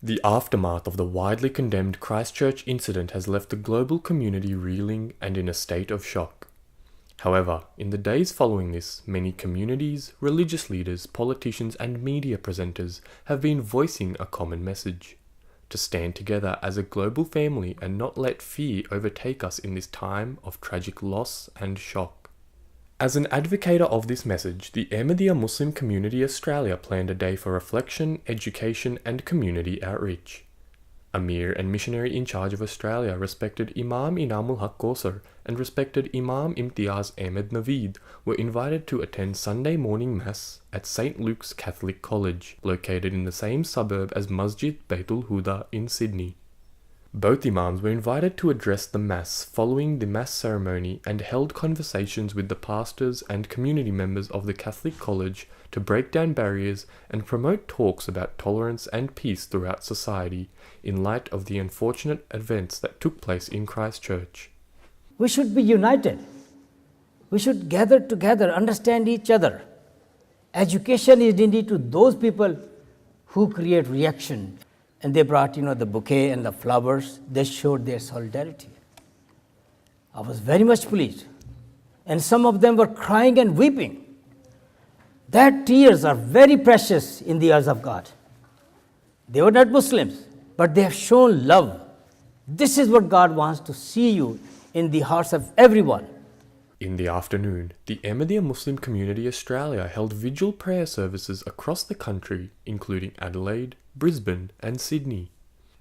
The aftermath of the widely condemned Christchurch incident has left the global community reeling and in a state of shock. However, in the days following this, many communities, religious leaders, politicians and media presenters have been voicing a common message: to stand together as a global family and not let fear overtake us in this time of tragic loss and shock. As an advocator of this message, the Ahmadiyya Muslim Community Australia planned a day for reflection, education and community outreach. Amir and missionary in charge of Australia, respected Imam Inamul Haq Kausar and respected Imam Imtiaz Ahmed Naveed, were invited to attend Sunday morning Mass at St. Luke's Catholic College, located in the same suburb as Masjid Baitul Huda in Sydney. Both imams were invited to address the Mass following the Mass ceremony and held conversations with the pastors and community members of the Catholic College to break down barriers and promote talks about tolerance and peace throughout society in light of the unfortunate events that took place in Christchurch. We should be united. We should gather together, understand each other. Education is indeed to those people who create reaction. And they brought, the bouquet and the flowers. They showed their solidarity. I was very much pleased. And some of them were crying and weeping. Their tears are very precious in the eyes of God. They were not Muslims, but they have shown love. This is what God wants to see you in the hearts of everyone. In the afternoon, the Ahmadiyya Muslim Community Australia held vigil prayer services across the country, including Adelaide, Brisbane and Sydney.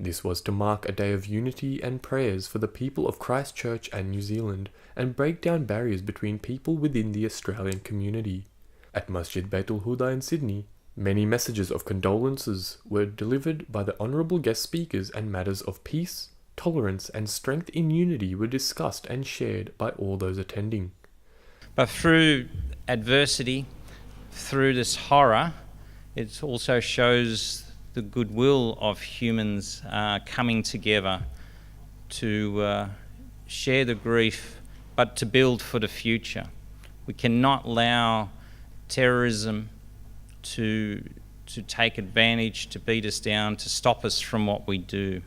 This was to mark a day of unity and prayers for the people of Christchurch and New Zealand and break down barriers between people within the Australian community. At Masjid Baitul Huda in Sydney, many messages of condolences were delivered by the honourable guest speakers, and matters of peace, tolerance and strength in unity were discussed and shared by all those attending. But through adversity, through this horror, it also shows the goodwill of humans coming together to share the grief, but to build for the future. We cannot allow terrorism to take advantage, to beat us down, to stop us from what we do.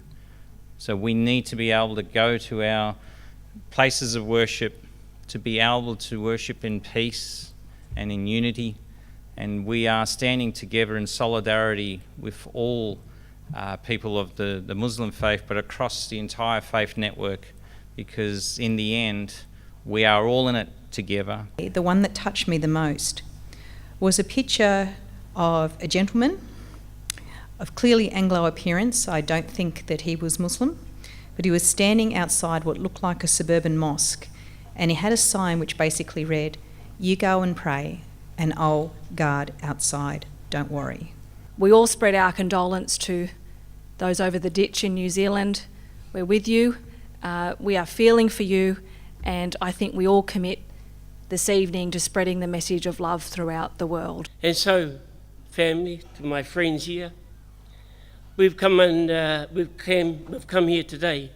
So we need to be able to go to our places of worship, to be able to worship in peace and in unity. And we are standing together in solidarity with all people of the Muslim faith, but across the entire faith network, because in the end, we are all in it together. The one that touched me the most was a picture of a gentleman of clearly Anglo appearance. I don't think that he was Muslim, but he was standing outside what looked like a suburban mosque, and he had a sign which basically read, "You go and pray, and I'll guard outside, don't worry." We all spread our condolence to those over the ditch in New Zealand. We're with you, we are feeling for you, and I think we all commit this evening to spreading the message of love throughout the world. And so, family, to my friends here, we've come here today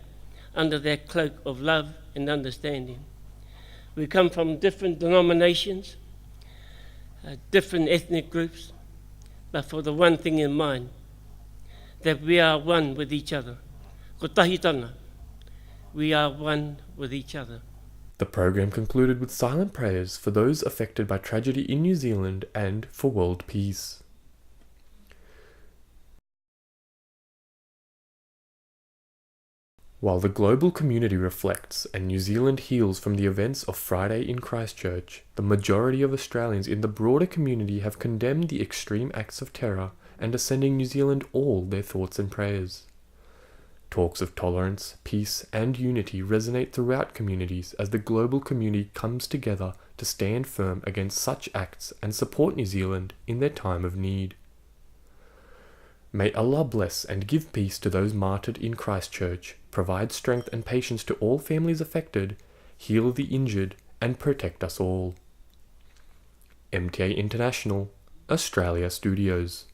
under that cloak of love and understanding. We come from different denominations, different ethnic groups, but for the one thing in mind, that we are one with each other. Ko tahi tana, we are one with each other. The program concluded with silent prayers for those affected by tragedy in New Zealand and for world peace. While the global community reflects and New Zealand heals from the events of Friday in Christchurch, the majority of Australians in the broader community have condemned the extreme acts of terror and are sending New Zealand all their thoughts and prayers. Talks of tolerance, peace and unity resonate throughout communities as the global community comes together to stand firm against such acts and support New Zealand in their time of need. May Allah bless and give peace to those martyred in Christchurch, provide strength and patience to all families affected, heal the injured and protect us all. MTA International, Australia Studios.